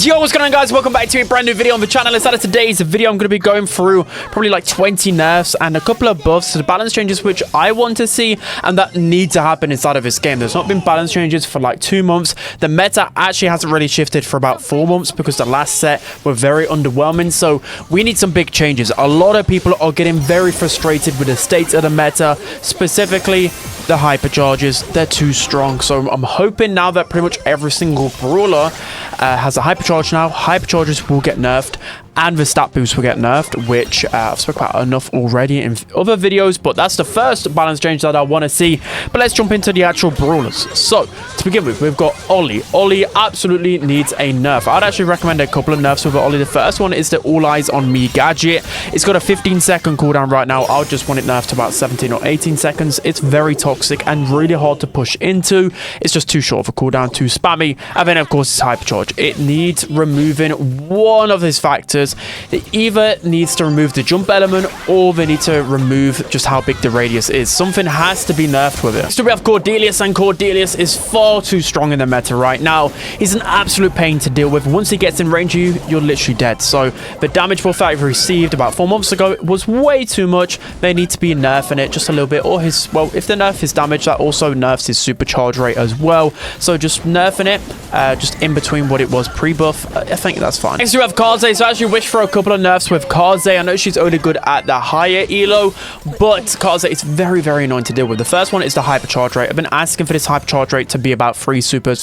Yo, what's going on, guys? Welcome back to a brand new video on the channel. Inside of today's video, I'm going to be going through probably like 20 nerfs and a couple of buffs to the balance changes which I want to see and that need to happen inside of this game. There's not been balance changes for like 2 months. The meta actually hasn't really shifted for about 4 months because the last set were very underwhelming. So we need some big changes. A lot of people are getting very frustrated with the state of the meta, specifically the hypercharges. They're too strong. So I'm hoping now that pretty much every single brawler has a hypercharge now, hypercharges will get nerfed and the stat boost will get nerfed, which I've spoken about enough already in other videos, but that's the first balance change that I want to see. But let's jump into the actual brawlers. So to begin with, we've got Ollie. Ollie absolutely needs a nerf. I'd actually recommend a couple of nerfs with Ollie. The first one is the All Eyes on Me gadget. It's got a 15-second cooldown right now. I would just want it nerfed to about 17 or 18 seconds. It's very toxic and really hard to push into. It's just too short of a cooldown, too spammy. And then of course it's hypercharge. It needs removing one of these factors. It either needs to remove the jump element or they need to remove just how big the radius is. Something has to be nerfed with it. So we have Cordelius, and Cordelius is far too strong in the meta right now. He's an absolute pain to deal with. Once he gets in range of you, you're literally dead. So the damage buff that he received about 4 months ago was way too much. They need to be nerfing it just a little bit, or his, well, if they nerf his damage, that also nerfs his supercharge rate as well. So just nerfing it just in between what it was pre-buff, I think that's fine. Next we have Kaze. So as you wish for a couple of nerfs with Kaze. I know she's only good at the higher elo, but Kaze is very, very annoying to deal with. The first one is the hypercharge rate. I've been asking for this hypercharge rate to be about 3 supers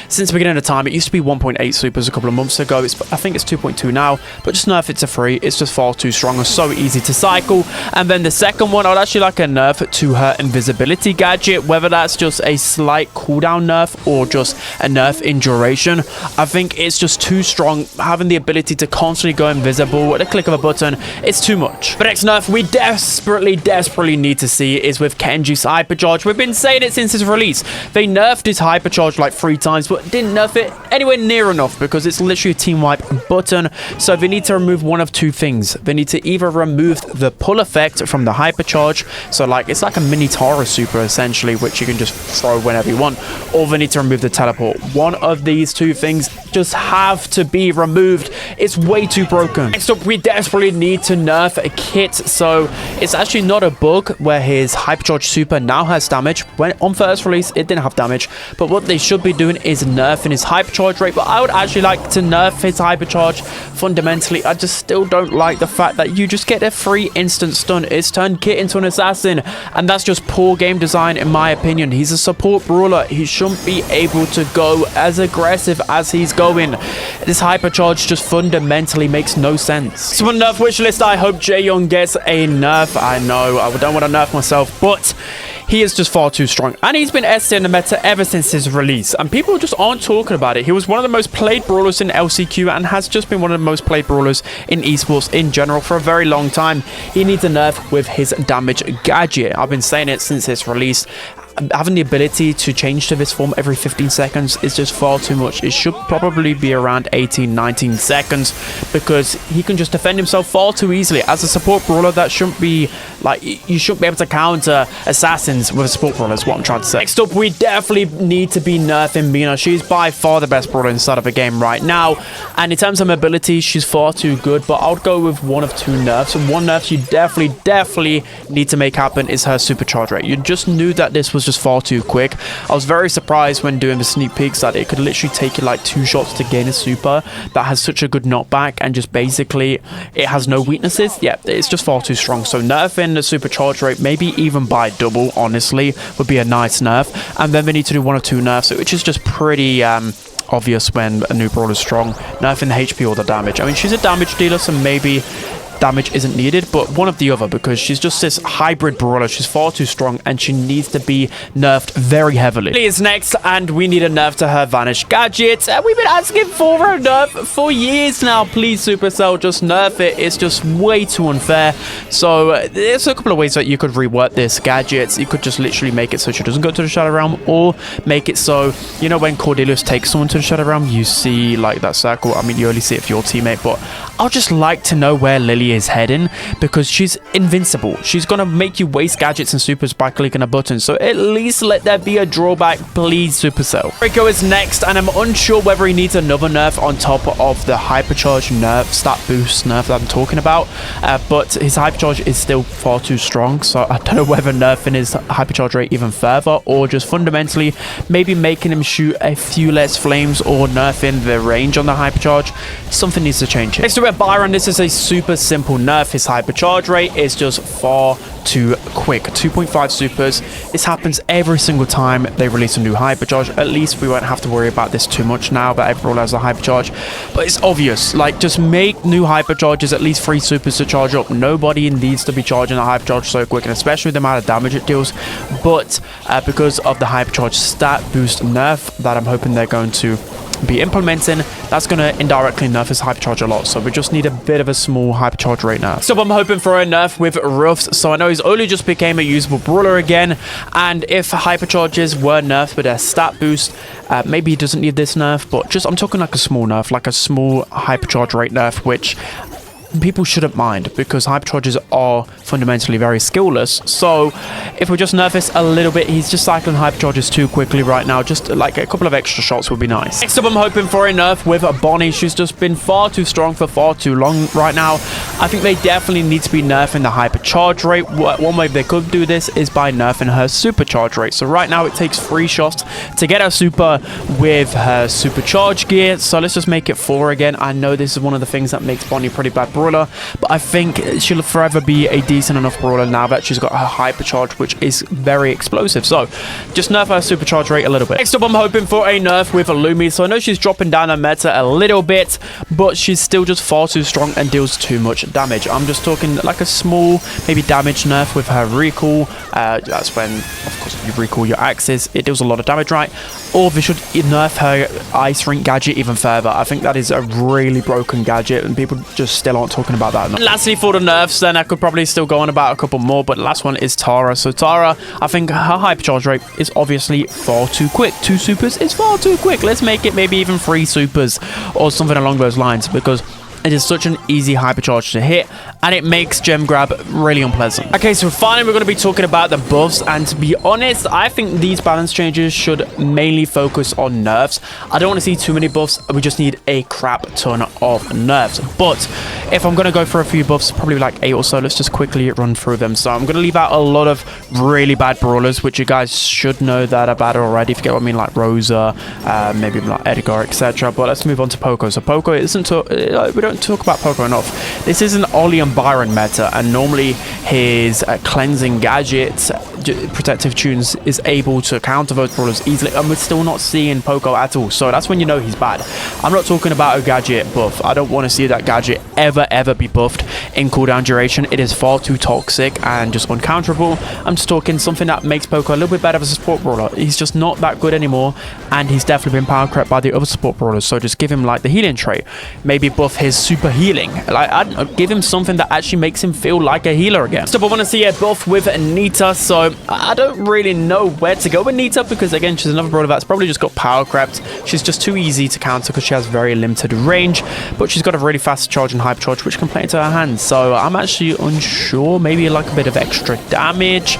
since the beginning of time. It used to be 1.8 supers a couple of months ago. I think it's 2.2 now, but just nerf it to 3. It's just far too strong and so easy to cycle. And then the second one, I'd actually like a nerf to her invisibility gadget, whether that's just a slight cooldown nerf or just a nerf in duration. I think it's just too strong. Having the ability to constantly go invisible at a click of a button, it's too much. The next nerf we desperately need to see is with Kenji's hypercharge. We've been saying it since its release. They nerfed his hypercharge like 3 times, but didn't nerf it anywhere near enough because it's literally a team wipe button. So they need to remove one of 2 things. They need to either remove the pull effect from the hypercharge, so like it's like a mini Tara super essentially, which you can just throw whenever you want, or they need to remove the teleport. One of these 2 things just have to be removed. It's way too broken. Next up, we desperately need to nerf a Kit. So it's actually not a bug where his hypercharge super now has damage. When on first release it didn't have damage, but what they should be doing is nerfing his hypercharge rate. But I would actually like to nerf his hypercharge fundamentally. I just still don't like the fact that you just get a free instant stun. It's turned Kit into an assassin, and that's just poor game design in my opinion. He's a support brawler. He shouldn't be able to go as aggressive as he's going. This hypercharge just fundamentally makes no sense. So on nerf wish list, I hope Jaeyoung gets a nerf. I know I don't want to nerf myself, but he is just far too strong, and he's been S in the meta ever since his release, and people just aren't talking about it. He was one of the most played brawlers in LCQ and has just been one of the most played brawlers in esports in general for a very long time. He needs a nerf with his damage gadget. I've been saying it since its release. Having the ability to change to this form every 15 seconds is just far too much. It should probably be around 18-19 seconds because he can just defend himself far too easily. As a support brawler, that shouldn't be like, you shouldn't be able to counter assassins with a support brawler is what I'm trying to say. Next up, we definitely need to be nerfing Mina. She's by far the best brawler inside of the game right now, and in terms of mobility, she's far too good, but I would go with one of 2 nerfs. And one nerf you definitely need to make happen is her supercharge rate. You just knew that this was just far too quick. I was very surprised when doing the sneak peeks that it could literally take you like 2 shots to gain a super that has such a good knockback, and just basically it has no weaknesses. Yeah, it's just far too strong. So nerfing the supercharge rate, maybe even by double, honestly, would be a nice nerf. And then they need to do 1 or 2 nerfs, which is just pretty obvious when a new brawler is strong. Nerfing the HP or the damage. I mean, she's a damage dealer, so maybe damage isn't needed, but one of the other, because she's just this hybrid brawler. She's far too strong and she needs to be nerfed very heavily. Please next, and we need a nerf to her vanish gadget. We've been asking for a nerf for years now. Please Supercell, just nerf it. It's just way too unfair. So there's a couple of ways that you could rework this gadget. You could just literally make it so she doesn't go to the Shadow Realm, or make it so, you know, when Cordelius takes someone to the Shadow Realm, you see like that circle. I mean, you only see it for your teammate, but I'll just like to know where Lily is heading, because she's invincible. She's gonna make you waste gadgets and supers by clicking a button, so at least let there be a drawback, please, Supercell. Rico is next, and I'm unsure whether he needs another nerf on top of the Hypercharge nerf, stat boost nerf that I'm talking about, but his Hypercharge is still far too strong, so I don't know whether nerfing his Hypercharge rate even further, or just fundamentally maybe making him shoot a few less flames, or nerfing the range on the Hypercharge. Something needs to change here. Next to it, Byron, this is a super simple nerf. His Hypercharge rate is just far too quick. 2.5 supers. This happens every single time they release a new Hypercharge. At least we won't have to worry about this too much now that everyone has a Hypercharge. But it's obvious. Like, just make new Hypercharges at least 3 supers to charge up. Nobody needs to be charging a Hypercharge so quick, and especially the amount of damage it deals. But because of the Hypercharge stat boost nerf that I'm hoping they're going to be implementing, that's going to indirectly nerf his Hypercharge a lot, so we just need a bit of a small Hypercharge rate nerf. So I'm hoping for a nerf with Ruffs, so I know he's only just became a usable brawler again, and if Hypercharges were nerfed with a stat boost, maybe he doesn't need this nerf, but just I'm talking like a small nerf, like a small Hypercharge rate nerf, which people shouldn't mind, because Hypercharges are fundamentally very skillless. So if we just nerf this a little bit, he's just cycling Hypercharges too quickly right now. Just like a couple of extra shots would be nice. Next up, I'm hoping for a nerf with Bonnie. She's just been far too strong for far too long right now. I think they definitely need to be nerfing the Hypercharge rate. One way they could do this is by nerfing her Supercharge rate. So right now it takes 3 shots to get her super with her Supercharge gear. So let's just make it 4 again. I know this is one of the things that makes Bonnie pretty bad brawler, but I think she'll forever be a decent enough brawler now that she's got her Hypercharge, which is very explosive. So just nerf her Supercharge rate a little bit. Next up, I'm hoping for a nerf with Lumi. So I know she's dropping down her meta a little bit, but she's still just far too strong and deals too much damage. I'm just talking like a small, maybe damage nerf with her recall. That's when, of course, you recall your axes. It deals a lot of damage, right? Or they should nerf her ice rink gadget even further. I think that is a really broken gadget, and people just still aren't talking about that enough. Lastly, for the nerfs, then I could probably still go on about a couple more, but the last one is Tara. So Tara, I think her Hypercharge rate is obviously far too quick. 2 supers is far too quick. Let's make it maybe even 3 supers or something along those lines, because it is such an easy Hypercharge to hit, and it makes gem grab really unpleasant. Okay, so finally we're going to be talking about the buffs, and to be honest, I think these balance changes should mainly focus on nerfs. I don't want to see too many buffs. We just need a crap ton of nerfs. But if I'm going to go for a few buffs, probably like 8 or so, let's just quickly run through them. So I'm going to leave out a lot of really bad brawlers, which you guys should know that are bad already, if you get what I mean, like Rosa, maybe like Edgar, etc. But let's move on to Poco. So Poco isn't we don't talk about Poco enough. This is an Ollie and Byron meta, and normally his cleansing gadget, protective tunes, is able to counter those brawlers easily, and we're still not seeing Poco at all. So that's when you know he's bad. I'm not talking about a gadget buff. I don't want to see that gadget ever be buffed in cooldown duration. It is far too toxic and just uncounterable. I'm just talking something that makes Poco a little bit better as a support brawler. He's just not that good anymore, and he's definitely been power crept by the other support brawlers. So just give him like the healing trait, maybe buff his super healing, like I'd give him something that actually makes him feel like a healer again. So I want to see a buff with Nita, so I don't really know where to go with Nita, because again, she's another brawler that's probably just got power crept. She's just too easy to counter because she has very limited range, but she's got a really fast charge and Hypercharge, which can play into her hands. So I'm actually unsure, maybe like a bit of extra damage.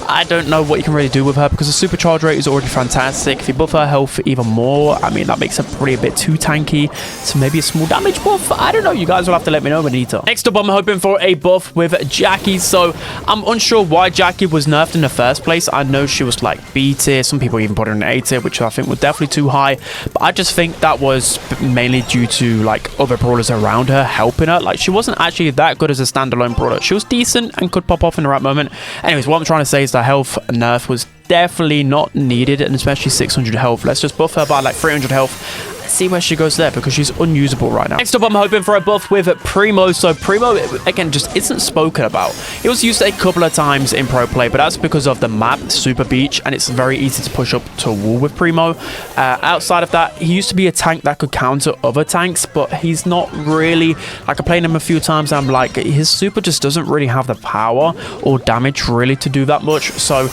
I don't know what you can really do with her, because the Supercharge rate is already fantastic. If you buff her health even more, I mean, that makes her probably a bit too tanky. So maybe a small damage buff. I don't know. You guys will have to let me know, Benito. Next up, I'm hoping for a buff with Jackie. So I'm unsure why Jackie was nerfed in the first place. I know she was like B tier. Some people even put her in A tier, which I think was definitely too high. But I just think that was mainly due to like other brawlers around her helping her. Like, she wasn't actually that good as a standalone brawler. She was decent and could pop off in the right moment. Anyways, what I'm trying to say is the health nerf was definitely not needed, and especially 600 health. Let's just buff her by like 300 health. See where she goes there, because she's unusable right now. Next up, I'm hoping for a buff with Primo. So Primo, again, just isn't spoken about. It was used a couple of times in pro play, but that's because of the map, Super Beach, and it's very easy to push up to a wall with Primo. Outside of that, he used to be a tank that could counter other tanks, but he's not really, like, I played him a few times, and I'm like, his super just doesn't really have the power or damage really to do that much. So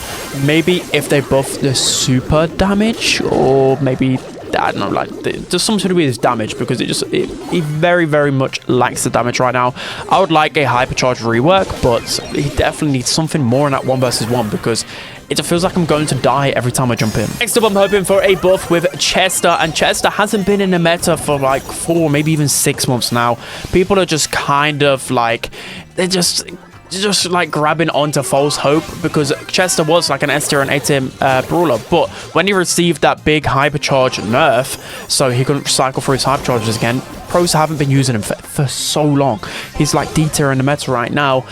maybe if they buff the super damage, or maybe I don't know, like there's something to do with his damage, because it very, very much lacks the damage right now. I would like a Hypercharge rework, but he definitely needs something more in that 1 versus 1, because it feels like I'm going to die every time I jump in. Next up, I'm hoping for a buff with Chester, and Chester hasn't been in the meta for like 4, maybe even 6 months now. People are just kind of like, they're just like grabbing onto false hope, because Chester was like an S tier and A tier brawler, but when he received that big Hypercharge nerf, so he couldn't cycle through his Hypercharges again, pros haven't been using him for so long. He's like D tier in the meta right now,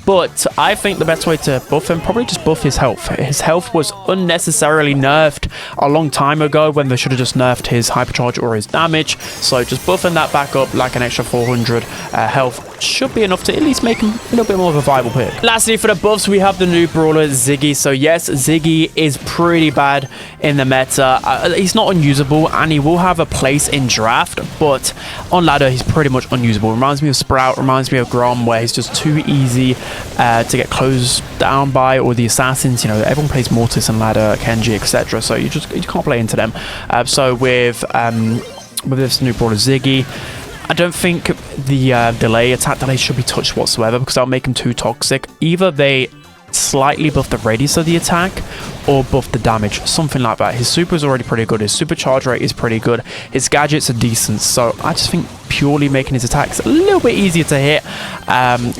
but I think the best way to buff him, probably just buff his health. His health was unnecessarily nerfed a long time ago, when they should have just nerfed his Hypercharge or his damage. So just buffing that back up like an extra 400 health should be enough to at least make him a little bit more of a viable pick. Lastly, for the buffs, we have the new brawler Ziggy. So yes, Ziggy is pretty bad in the meta. He's not unusable, and he will have a place in draft, but on ladder he's pretty much unusable. Reminds me of Sprout, reminds me of Grom, where he's just too easy to get closed down by, or the assassins. You know, everyone plays Mortis and ladder, Kenji, etc. So you can't play into them. So with this new brawler Ziggy, I don't think the attack delay should be touched whatsoever, because that'll make him too toxic. Either they slightly buff the radius of the attack or buff the damage, something like that. His super is already pretty good, his supercharge rate is pretty good, his gadgets are decent, so I just think purely making his attacks a little bit easier to hit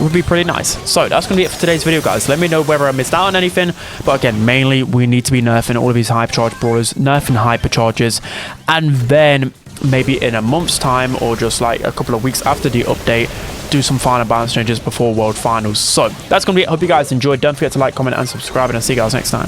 would be pretty nice. So that's going to be it for today's video, guys. Let me know whether I missed out on anything, but again, mainly we need to be nerfing all of these Hypercharge brawlers, nerfing Hypercharges, and then maybe in a month's time, or just like a couple of weeks after the update, do some final balance changes before World Finals. So that's going to be it. I hope you guys enjoyed. Don't forget to like, comment, and subscribe, and I'll see you guys next time.